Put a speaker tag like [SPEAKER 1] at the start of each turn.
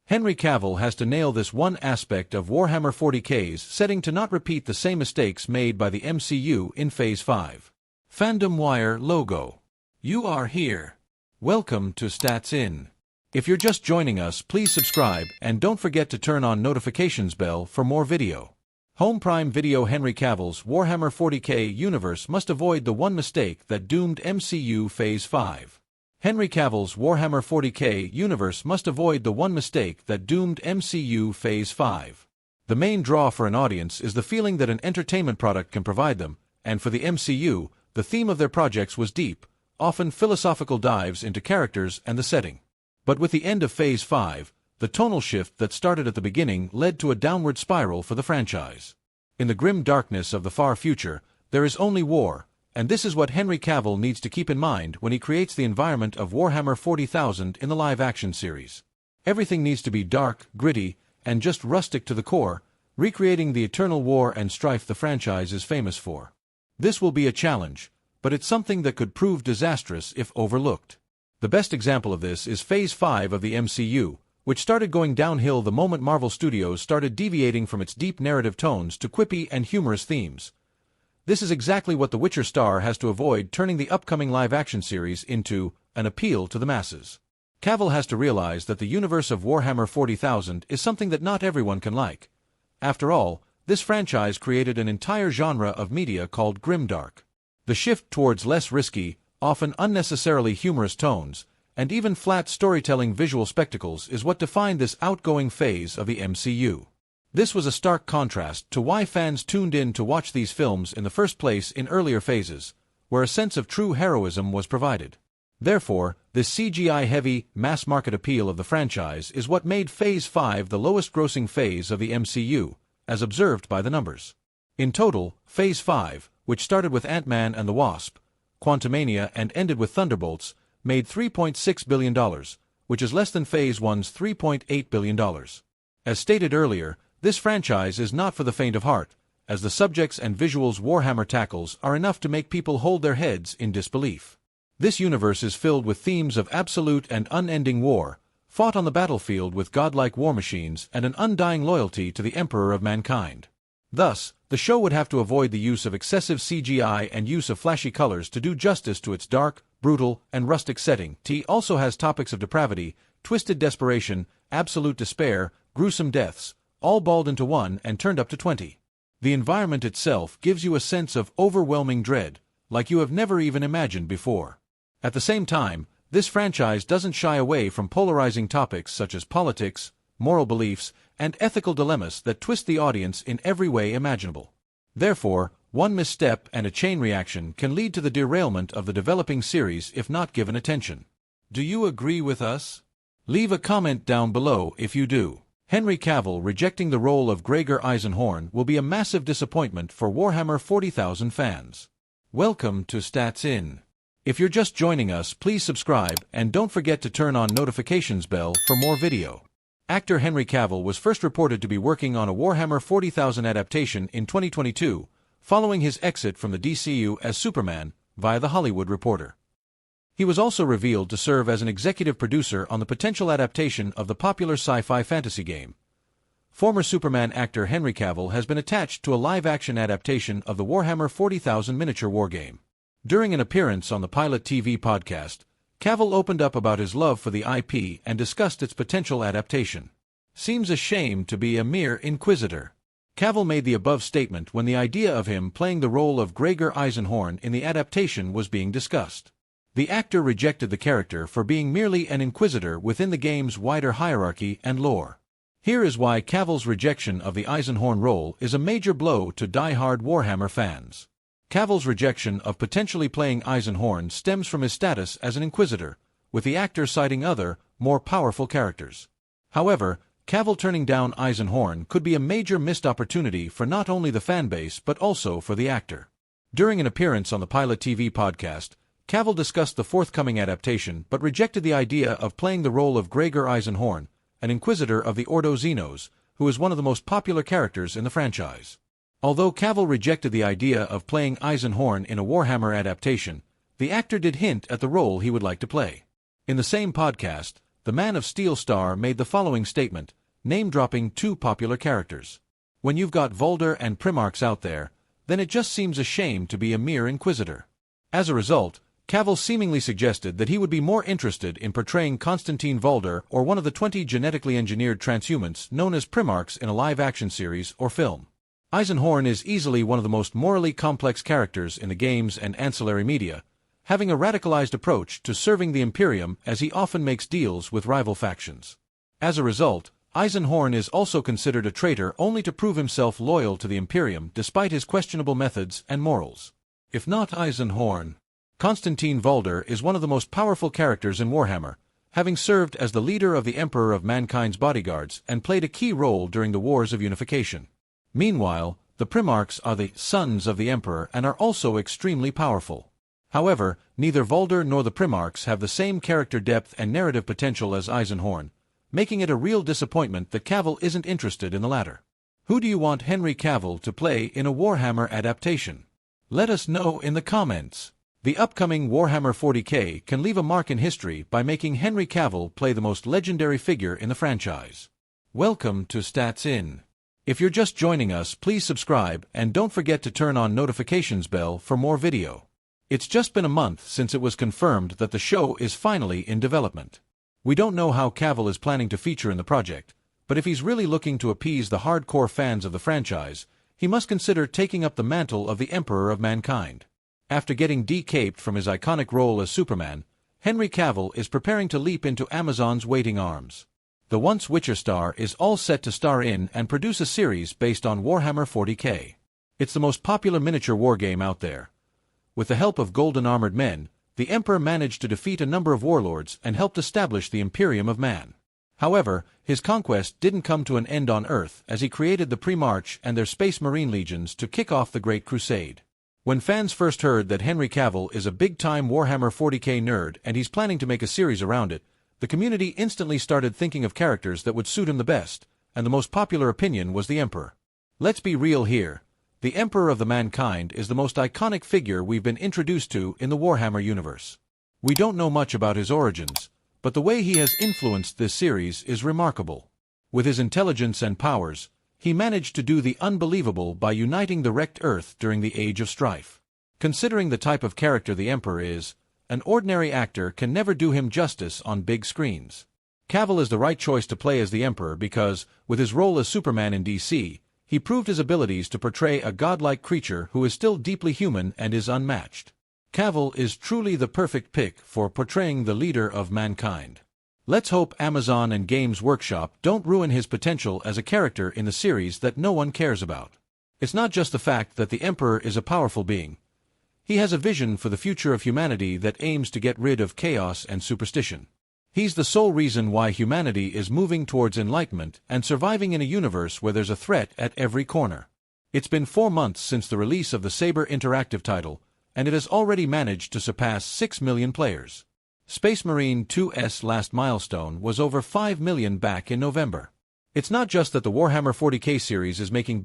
[SPEAKER 1] Henry Cavill has to nail this one aspect of Warhammer 40k's setting to not repeat the same mistakes made by the MCU in Phase 5. Fandom Wire logo. You are here. Welcome to Stats In. If you're just joining us, please subscribe and don't forget to turn on notifications bell for more video. Home Prime Video. Henry Cavill's Warhammer 40k universe must avoid the one mistake that doomed MCU Phase 5. Henry Cavill's Warhammer 40k universe must avoid the one mistake that doomed MCU Phase 5. The main draw for an audience is the feeling that an entertainment product can provide them, and for the MCU, the theme of their projects was deep, often philosophical dives into characters and the setting. But with the end of Phase 5, the tonal shift that started at the beginning led to a downward spiral for the franchise. In the grim darkness of the far future, there is only war, and this is what Henry Cavill needs to keep in mind when he creates the environment of Warhammer 40,000 in the live-action series. Everything needs to be dark, gritty, and just rustic to the core, recreating the eternal war and strife the franchise is famous for. This will be a challenge, but it's something that could prove disastrous if overlooked. The best example of this is Phase 5 of the MCU, which started going downhill the moment Marvel Studios started deviating from its deep narrative tones to quippy and humorous themes. This is exactly what The Witcher star has to avoid, turning the upcoming live-action series into an appeal to the masses. Cavill has to realize that the universe of Warhammer 40,000 is something that not everyone can like. After all, this franchise created an entire genre of media called grimdark. The shift towards less risky, often unnecessarily humorous tones, and even flat storytelling visual spectacles is what defined this outgoing phase of the MCU. This was a stark contrast to why fans tuned in to watch these films in the first place in earlier phases, where a sense of true heroism was provided. Therefore, this CGI-heavy, mass-market appeal of the franchise is what made Phase 5 the lowest-grossing phase of the MCU, as observed by the numbers. In total, Phase 5, which started with Ant-Man and the Wasp, Quantumania and ended with Thunderbolts, made $3.6 billion, which is less than Phase 1's $3.8 billion. As stated earlier, this franchise is not for the faint of heart, as the subjects and visuals Warhammer tackles are enough to make people hold their heads in disbelief. This universe is filled with themes of absolute and unending war, fought on the battlefield with godlike war machines and an undying loyalty to the Emperor of mankind. Thus, the show would have to avoid the use of excessive CGI and use of flashy colors to do justice to its dark, brutal, and rustic setting. It also has topics of depravity, twisted desperation, absolute despair, gruesome deaths, all balled into one and turned up to 20. The environment itself gives you a sense of overwhelming dread, like you have never even imagined before. At the same time, this franchise doesn't shy away from polarizing topics such as politics, moral beliefs, and ethical dilemmas that twist the audience in every way imaginable. Therefore, one misstep and a chain reaction can lead to the derailment of the developing series if not given attention. Do you agree with us? Leave a comment down below if you do. Henry Cavill rejecting the role of Gregor Eisenhorn will be a massive disappointment for Warhammer 40,000 fans. Welcome to Stats In. If you're just joining us, please subscribe and don't forget to turn on notifications bell for more video. Actor Henry Cavill was first reported to be working on a Warhammer 40,000 adaptation in 2022, following his exit from the DCU as Superman, via The Hollywood Reporter. He was also revealed to serve as an executive producer on the potential adaptation of the popular sci-fi fantasy game. Former Superman actor Henry Cavill has been attached to a live-action adaptation of the Warhammer 40,000 miniature wargame. During an appearance on the Pilot TV podcast, Cavill opened up about his love for the IP and discussed its potential adaptation. Seems a shame to be a mere inquisitor. Cavill made the above statement when the idea of him playing the role of Gregor Eisenhorn in the adaptation was being discussed. The actor rejected the character for being merely an inquisitor within the game's wider hierarchy and lore. Here is why Cavill's rejection of the Eisenhorn role is a major blow to die-hard Warhammer fans. Cavill's rejection of potentially playing Eisenhorn stems from his status as an inquisitor, with the actor citing other, more powerful characters. However, Cavill turning down Eisenhorn could be a major missed opportunity for not only the fanbase but also for the actor. During an appearance on the Pilot TV podcast, Cavill discussed the forthcoming adaptation but rejected the idea of playing the role of Gregor Eisenhorn, an inquisitor of the Ordo Xenos, who is one of the most popular characters in the franchise. Although Cavill rejected the idea of playing Eisenhorn in a Warhammer adaptation, the actor did hint at the role he would like to play. In the same podcast, the Man of Steel star made the following statement, name-dropping two popular characters. When you've got Volder and Primarchs out there, then it just seems a shame to be a mere Inquisitor. As a result, Cavill seemingly suggested that he would be more interested in portraying Constantine Volder or one of the 20 genetically engineered transhumans known as Primarchs in a live-action series or film. Eisenhorn is easily one of the most morally complex characters in the games and ancillary media, having a radicalized approach to serving the Imperium as he often makes deals with rival factions. As a result, Eisenhorn is also considered a traitor only to prove himself loyal to the Imperium despite his questionable methods and morals. If not Eisenhorn, Constantine Volder is one of the most powerful characters in Warhammer, having served as the leader of the Emperor of Mankind's bodyguards and played a key role during the Wars of Unification. Meanwhile, the Primarchs are the sons of the Emperor and are also extremely powerful. However, neither Volder nor the Primarchs have the same character depth and narrative potential as Eisenhorn, making it a real disappointment that Cavill isn't interested in the latter. Who do you want Henry Cavill to play in a Warhammer adaptation? Let us know in the comments. The upcoming Warhammer 40K can leave a mark in history by making Henry Cavill play the most legendary figure in the franchise. Welcome to Stats In. If you're just joining us, please subscribe and don't forget to turn on notifications bell for more video. It's just been a month since it was confirmed that the show is finally in development. We don't know how Cavill is planning to feature in the project, but if he's really looking to appease the hardcore fans of the franchise, he must consider taking up the mantle of the Emperor of Mankind. After getting decaped from his iconic role as Superman, Henry Cavill is preparing to leap into Amazon's waiting arms. The once Witcher star is all set to star in and produce a series based on Warhammer 40K. It's the most popular miniature wargame out there. With the help of golden armored men, the Emperor managed to defeat a number of warlords and helped establish the Imperium of Man. However, his conquest didn't come to an end on Earth as he created the Primarch and their Space Marine legions to kick off the Great Crusade. When fans first heard that Henry Cavill is a big-time Warhammer 40K nerd and he's planning to make a series around it, the community instantly started thinking of characters that would suit him the best, and the most popular opinion was the Emperor. Let's be real here. The Emperor of the Mankind is the most iconic figure we've been introduced to in the Warhammer universe. We don't know much about his origins, but the way he has influenced this series is remarkable. With his intelligence and powers, he managed to do the unbelievable by uniting the wrecked Earth during the Age of Strife. Considering the type of character the Emperor is, an ordinary actor can never do him justice on big screens. Cavill is the right choice to play as the Emperor because, with his role as Superman in DC, he proved his abilities to portray a godlike creature who is still deeply human and is unmatched. Cavill is truly the perfect pick for portraying the leader of mankind. Let's hope Amazon and Games Workshop don't ruin his potential as a character in the series that no one cares about. It's not just the fact that the Emperor is a powerful being. He has a vision for the future of humanity that aims to get rid of chaos and superstition. He's the sole reason why humanity is moving towards enlightenment and surviving in a universe where there's a threat at every corner. It's been 4 months since the release of the Saber Interactive title, and it has already managed to surpass 6 million players. Space Marine 2's last milestone was over 5 million back in November. It's not just that the Warhammer 40K series is making